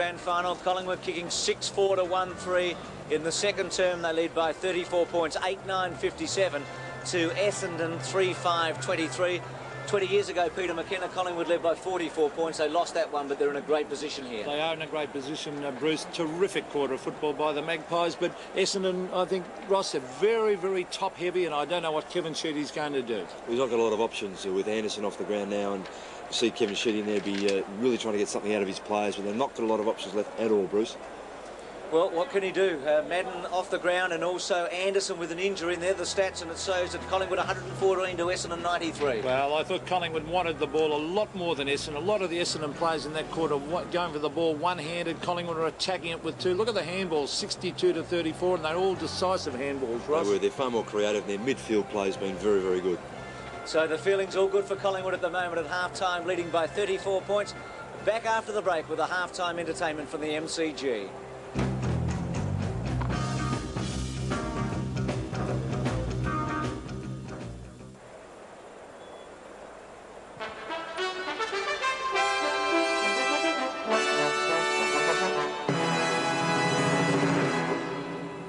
Grand Final. Collingwood kicking 6-4 to 1-3. In the second term, they lead by 34 points, 8-9-57 to Essendon, 3-5-23. 20 years ago, Peter McKenna, Collingwood led by 44 points. They lost that one, but they're in a great position here. They are in a great position, Bruce. Terrific quarter of football by the Magpies, but Essendon, I think, Ross, are very, very top-heavy, and I don't know what Kevin Sheedy's going to do. He's not got a lot of options with Anderson off the ground now, and you see Kevin Sheedy in there be really trying to get something out of his players, but they've not got a lot of options left at all, Bruce. Well, what can he do? Madden off the ground, and also Anderson with an injury. And they're the stats, and it shows that Collingwood 114 to Essendon 93. Well, I thought Collingwood wanted the ball a lot more than Essendon. A lot of the Essendon players in that quarter going for the ball one-handed. Collingwood are attacking it with two. Look at the handballs, 62 to 34, and they're all decisive handballs, Ross. They're far more creative, and their midfield play has been very, very good. So the feeling's all good for Collingwood at the moment at half-time, leading by 34 points. Back after the break with a half-time entertainment from the MCG.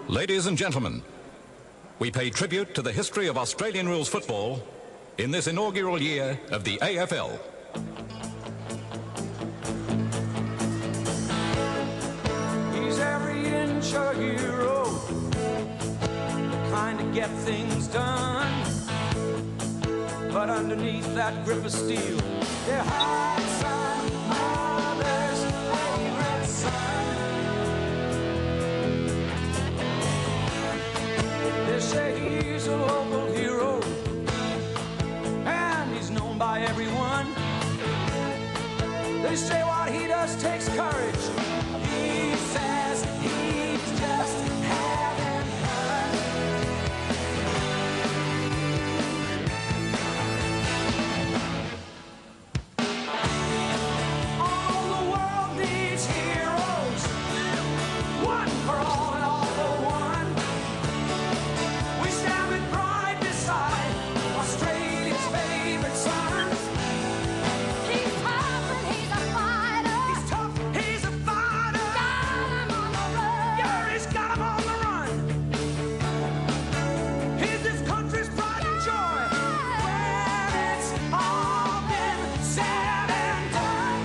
Ladies and gentlemen, we pay tribute to the history of Australian rules football in this inaugural year of the AFL. He's every inch a hero, the kind to get things done. But underneath that grip of steel, there hides some mother's favorite son. They say he's a local hero, and he's known by everyone. They say what he does takes courage. He says he's just having fun. All the world needs heroes, one for all and all for one. We stand with pride beside Australia's favorite sons. He's tough and he's a fighter. He's tough, he's a fighter. Got him on the run. Yeah, he's got him on the run. He's this country's pride and joy. When it's all been said and done.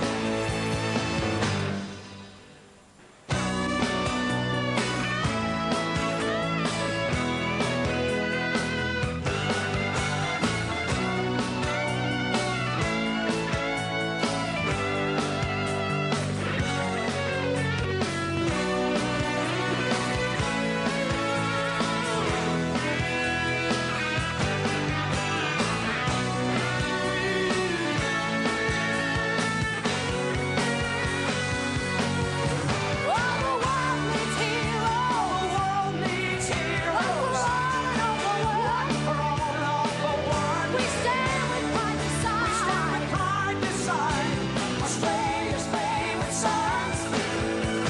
Oh, the world needs heroes. The world needs heroes. One for all and all for one. For all and all for one. We stand with pride We beside. stand with pride beside Australia's favorite sons.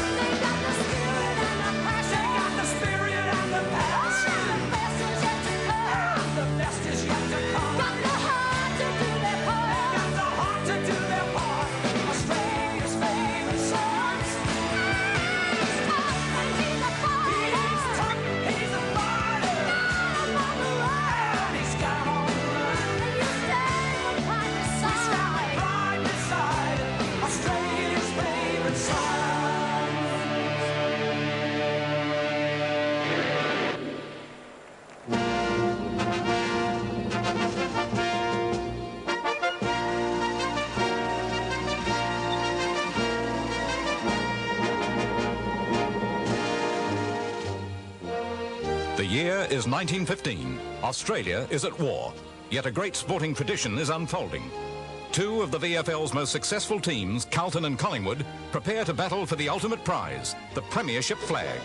They got the spirit and the They passion. got the spirit and the passion. The best is yet to come. The best is yet to come. Got the heart to do their part. Got the heart to do their part. Australia's favorite sons. He's tough and he's a fighter. He's tough, he's a fighter. Got him on the run. And he's got 'em on the run. And you stand with pride We stand with beside. pride beside Australia's favorite sons. The year is 1915. Australia is at war, yet a great sporting tradition is unfolding. Two of the VFL's most successful teams, Carlton and Collingwood, prepare to battle for the ultimate prize, the Premiership flag.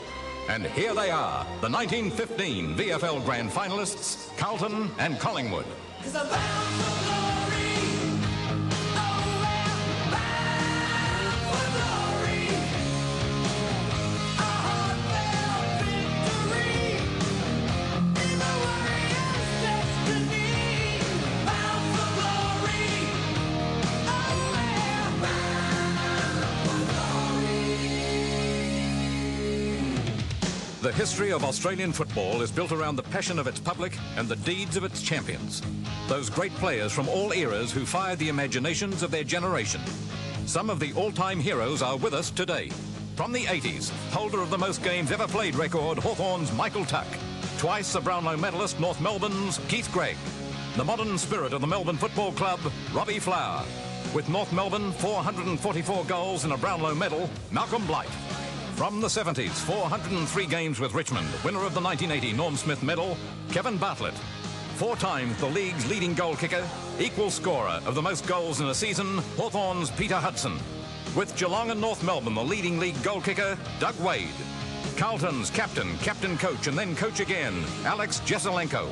And here they are, the 1915 VFL Grand Finalists, Carlton and Collingwood. 'Cause I'm bound for glory. Oh, we're bound for glory. A heartfelt victory in the warrior's destiny. Bound for glory. Oh, we're bound for glory. The history of Australian football is built around the passion of its public and the deeds of its champions. Those great players from all eras who fired the imaginations of their generation. Some of the all-time heroes are with us today. From the 80s, holder of the most games ever played record, Hawthorn's Michael Tuck. Twice a Brownlow medalist, North Melbourne's Keith Gregg. The modern spirit of the Melbourne Football Club, Robbie Flower. With North Melbourne 444 goals and a Brownlow medal, Malcolm Blight. From the 70s, 403 games with Richmond, winner of the 1980 Norm Smith medal, Kevin Bartlett. 4 times the league's leading goal kicker, equal scorer of the most goals in a season, Hawthorn's Peter Hudson. With Geelong and North Melbourne, the leading league goal kicker, Doug Wade. Carlton's captain, coach and then coach again, Alex Jesselenko.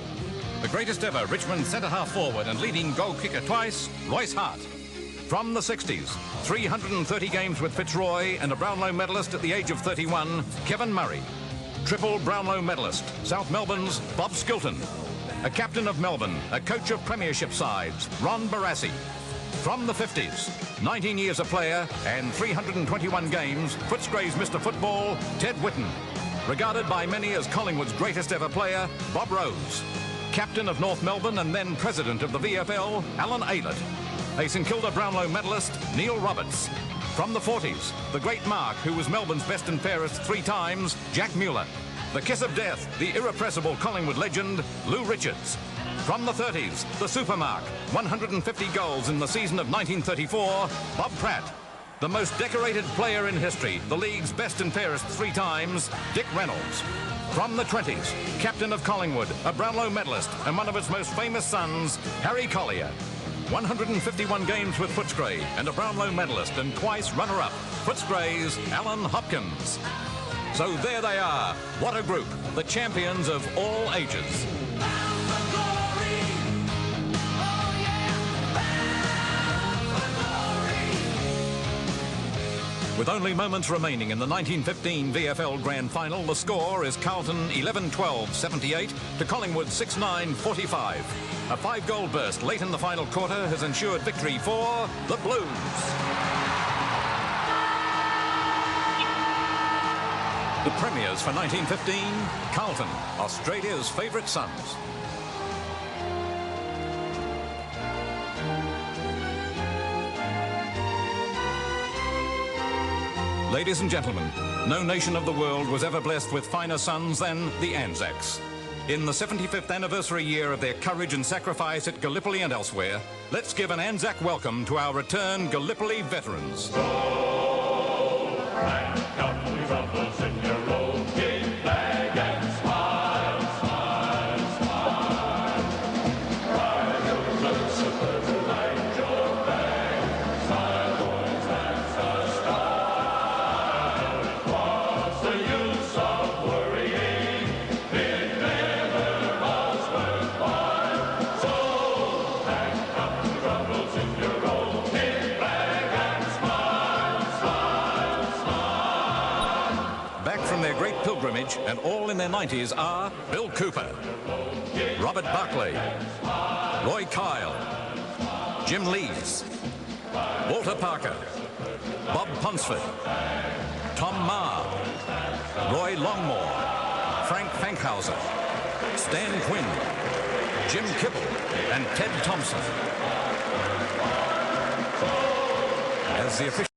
The greatest ever Richmond centre-half forward and leading goal kicker twice, Royce Hart. From the 60s, 330 games with Fitzroy and a Brownlow medalist at the age of 31, Kevin Murray. Triple Brownlow medalist, South Melbourne's Bob Skilton. A captain of Melbourne, a coach of premiership sides, Ron Barassi. From the 50s, 19 years a player and 321 games, Footscray's Mr. Football, Ted Whitten. Regarded by many as Collingwood's greatest ever player, Bob Rose. Captain of North Melbourne and then president of the VFL, Alan Aylett. A St Kilda Brownlow medalist, Neil Roberts. From the 40s, the great Mark, who was Melbourne's best and fairest 3 times, Jack Mueller. The kiss of death, the irrepressible Collingwood legend, Lou Richards. From the 30s, the Supermark, 150 goals in the season of 1934, Bob Pratt. The most decorated player in history, the league's best and fairest 3 times, Dick Reynolds. From the 20s, captain of Collingwood, a Brownlow medalist and one of its most famous sons, Harry Collier. 151 games with Footscray and a Brownlow medalist and twice runner-up, Footscray's Alan Hopkins. So there they are. What a group. The champions of all ages. With only moments remaining in the 1915 VFL Grand Final, the score is Carlton 11-12-78 to Collingwood 6-9-45. A 5-goal burst late in the final quarter has ensured victory for the Blues. The premiers for 1915, Carlton, Australia's favourite sons. Ladies and gentlemen, no nation of the world was ever blessed with finer sons than the Anzacs. In the 75th anniversary year of their courage and sacrifice at Gallipoli and elsewhere, let's give an Anzac welcome to our returned Gallipoli veterans. And all in their 90s are Bill Cooper, Robert Buckley, Roy Kyle, Jim Lees, Walter Parker, Bob Ponsford, Tom Marr, Roy Longmore, Frank Fankhauser, Stan Quinn, Jim Kibble and Ted Thompson. As the official